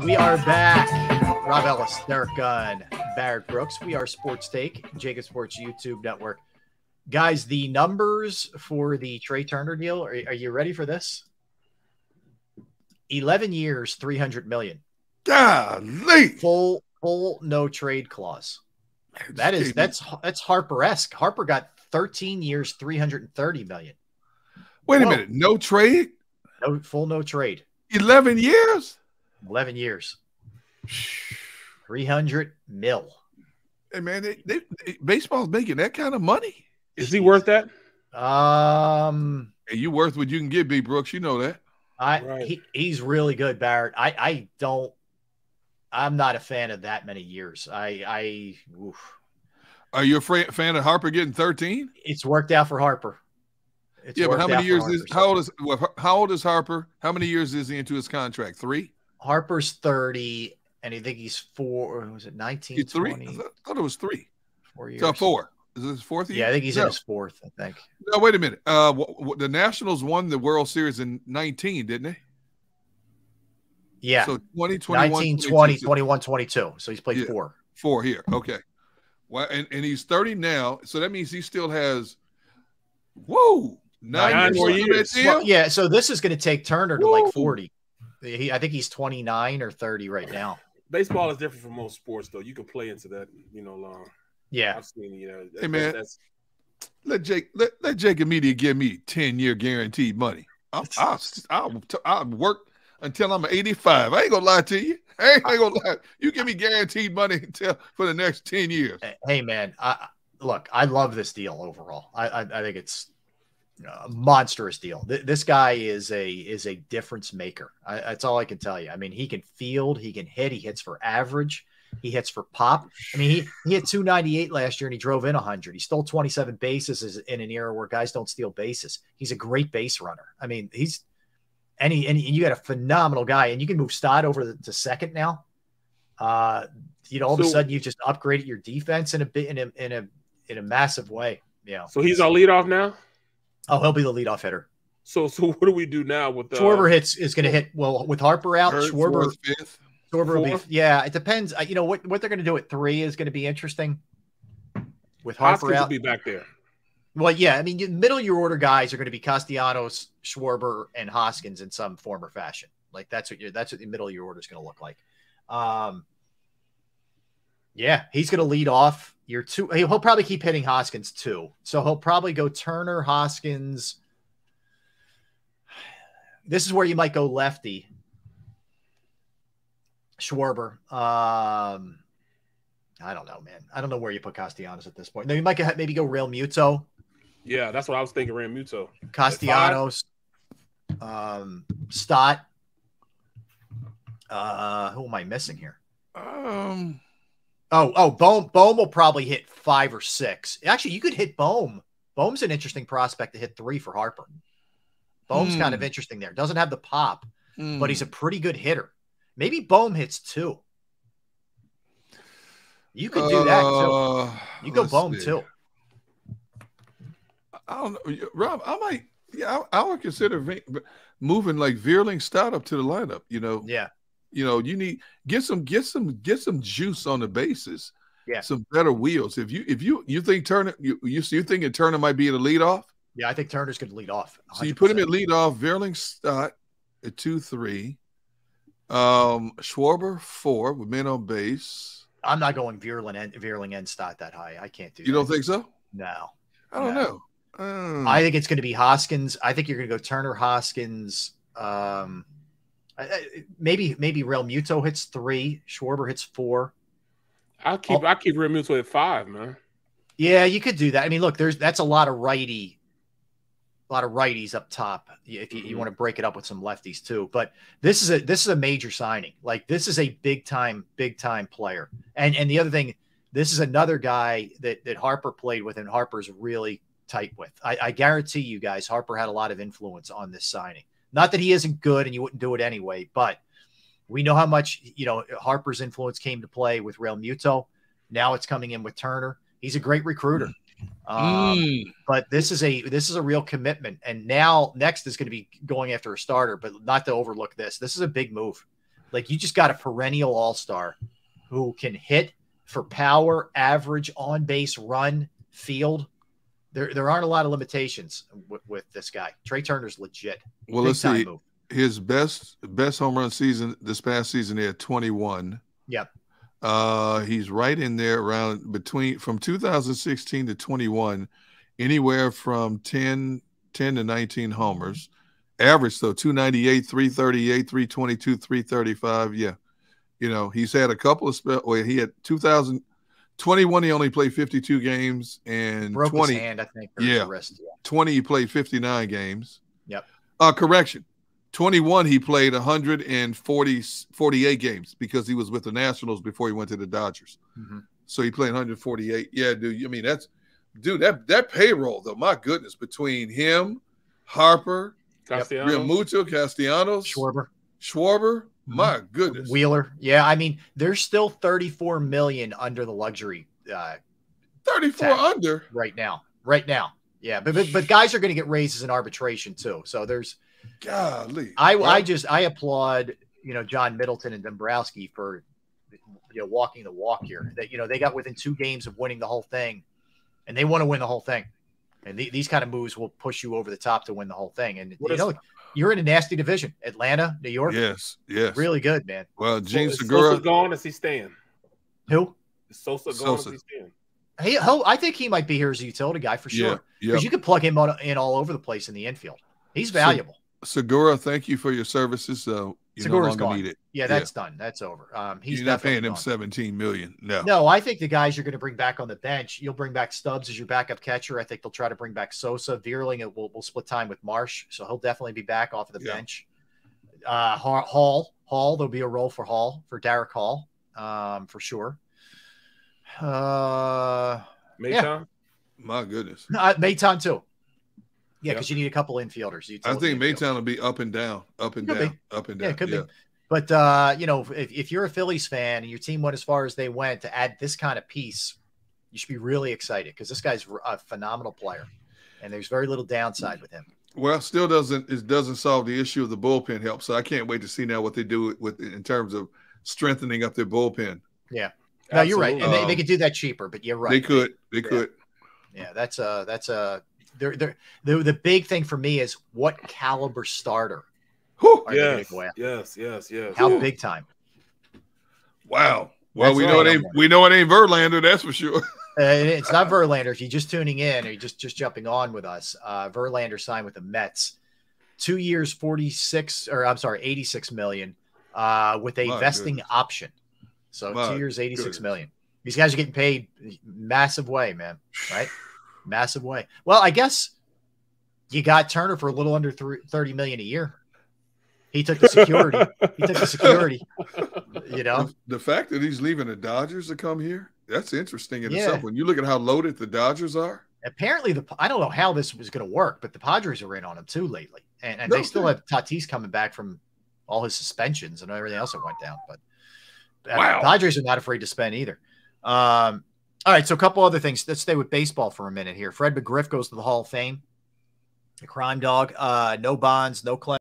We are back. Rob Ellis, Derek Gunn, Barrett Brooks. We are Sports Take, JAKIB Sports YouTube Network. Guys, the numbers for the Trea Turner deal, are you ready for this? 11 years, $300 million. Golly. Full no trade clause. That's Harper-esque. Harper got 13 years, $330 million. Wait a minute. No trade? No trade. 11 years? 11 years. 300 mil. Hey, man, baseball's making that kind of money. Is he worth that? Hey, you worth what you can get, B. Brooks. You know that. He's really good, Barrett. I'm not a fan of that many years. Are you a fan of Harper getting 13? It's worked out for Harper. But how many years how old is Harper? How many years is he into his contract? 3? Harper's 30, and I think he's 4. Or was it 19? He's 3. 20? I thought it was 3. 4 years. So 4. Is this his 4th year? Yeah, I think he's in his 4th. I think. No, wait a minute. The Nationals won the World Series in 19, didn't they? Yeah. So 20, 21, 19, 20, 21, 22. So he's played 4. 4 here. Okay. Well, and he's 30 now, so that means he still has 9 more years. Well, yeah, so this is going to take Turner to like 40. I think he's 29 or 30 right now. Baseball is different from most sports, though. You can play into that, long. Yeah, I've seen, hey man, let JAKIB Media give me 10-year guaranteed money. I'll work until I'm 85. I ain't gonna lie to you. I ain't gonna lie. You give me guaranteed money for the next 10 years. Hey man, look, I love this deal overall. I think it's a monstrous deal. This guy is a difference maker. That's all I can tell you. I mean, he can field, he can hit, he hits for average. He hits for pop. I mean, he hit 298 last year and he drove in 100. He stole 27 bases in an era where guys don't steal bases. He's a great base runner. I mean, and you got a phenomenal guy, and you can move Stott over to second now. All of a sudden you just upgraded your defense in a massive way. Yeah. So he's our leadoff now. Oh, he'll be the leadoff hitter. So what do we do now with Schwarber is going to hit? Well, with Harper out, Schwarber. 5th. Schwarber will be, yeah, it depends. What they're going to do at 3 is going to be interesting. With Harper Hoskins out, will be back there. Well, yeah, I mean, middle of your order guys are going to be Castellanos, Schwarber, and Hoskins in some form or fashion. Like that's what the middle of your order is going to look like. Yeah, he's going to lead off year 2. He'll probably keep hitting Hoskins too. So he'll probably go Turner, Hoskins. This is where you might go lefty. Schwarber. I don't know, man. I don't know where you put Castellanos at this point. Now you might maybe go Real Muto. Yeah, that's what I was thinking. Real Muto. Castellanos. Stott. Who am I missing here? Bohm will probably hit 5 or 6. Actually, you could hit Bohm. Bohm's an interesting prospect to hit 3 for Harper. Bohm's kind of interesting there. Doesn't have the pop, but he's a pretty good hitter. Maybe Bohm hits 2. You could do that too. You go Bohm too. I don't know, Rob. I might. Yeah, I would consider moving like Veerling Stott up to the lineup. Yeah. You need get some juice on the bases. Yeah. Some better wheels. If you think Turner, you thinking Turner might be in the leadoff? Yeah, I think Turner's going to lead off. 100%. So you put him at leadoff. Veerling Stott at 2-3. Schwarber 4 with men on base. I'm not going Veerling and Stott that high. I can't do that. You don't think so? No. I don't know. I think it's going to be Hoskins. I think you're going to go Turner, Hoskins. Maybe Real Muto hits 3. Schwarber hits 4. I keep Real Muto at 5, man. Yeah, you could do that. I mean, look, that's a lot of righties up top. If you want to break it up with some lefties too, but this is a major signing. Like this is a big time player. And the other thing, this is another guy that Harper played with, and Harper's really tight with. I guarantee you guys, Harper had a lot of influence on this signing. Not that he isn't good and you wouldn't do it anyway, but we know how much Harper's influence came to play with Real Muto. Now it's coming in with Turner. He's a great recruiter. But this is a real commitment. And now next is going to be going after a starter, but not to overlook this. This is a big move. Like, you just got a perennial all-star who can hit for power, average, on-base, run, field. There aren't a lot of limitations with this guy. Trey Turner's legit. Well, let's see. His best home run season this past season, he had 21. Yep. He's right in there around from 2016 to 21, anywhere from 10 to 19 homers. Average, though, 298, 338, 322, 335. Yeah. You know, he's had a couple of he had 2021, he only played 52 games, and broke 20 his hand, I think. Yeah. Wrist. Yeah. 20, he played 59 games. Yep. Correction. 21, he played 148 games because he was with the Nationals before he went to the Dodgers. Mm-hmm. So he played 148. Yeah, dude. I mean, that payroll, though, my goodness, between him, Harper, Realmuto, Castellanos, Schwarber, my goodness. Wheeler. Yeah, I mean, there's still $34 million under the luxury 34 under right now. Yeah, but guys are going to get raises in arbitration too. So there's golly. I applaud, John Middleton and Dombrowski for walking the walk here. That they got within 2 games of winning the whole thing, and they want to win the whole thing. And these kind of moves will push you over the top to win the whole thing. And you're in a nasty division. Atlanta, New York. Yes. Really good, man. Well, Gene Segura. Sosa gone? Is he staying? Who? Is Sosa gone? Is he staying? I think he might be here as a utility guy for sure. Because you could plug him in all over the place in the infield. He's valuable. Segura, thank you for your services. You no longer need it. Yeah, that's done. That's over. You're not paying him $17 million. No, I think the guys you're going to bring back on the bench, you'll bring back Stubbs as your backup catcher. I think they'll try to bring back Sosa. Vierling will split time with Marsh, so he'll definitely be back off of the bench. Hall, there'll be a role for Derek Hall, for sure. Maton? Yeah. My goodness. Maton too. Yeah, because you need a couple infielders. I think Maton will be up and down. Yeah, it could be. But, if you're a Phillies fan and your team went as far as they went to add this kind of piece, you should be really excited because this guy's a phenomenal player, and there's very little downside with him. Well, still doesn't solve the issue of the bullpen help. So I can't wait to see now what they do in terms of strengthening up their bullpen. Yeah. No, you're right. And they could do that cheaper, but you're right. They could. Yeah, that's the big thing for me is what caliber starter are they going to go after? Yes. How big time? Wow. Well, we know it ain't Verlander, that's for sure. It's not Verlander. If you're just tuning in or you're just jumping on with us, Verlander signed with the Mets, 2 years, $86 million, with a vesting option. So 2 years, $86 million. These guys are getting paid massive way, man. Right? Massive way. Well, I guess you got Turner for a little under $30 million a year. He took the security. The fact that he's leaving the Dodgers to come here, that's interesting in itself. When you look at how loaded the Dodgers are. Apparently, I don't know how this was going to work, but the Padres are in on him too lately. And they still have Tatis coming back from all his suspensions and everything else that went down. But the Padres are not afraid to spend either. All right, so a couple other things. Let's stay with baseball for a minute here. Fred McGriff goes to the Hall of Fame. The crime dog. No bonds, no claim.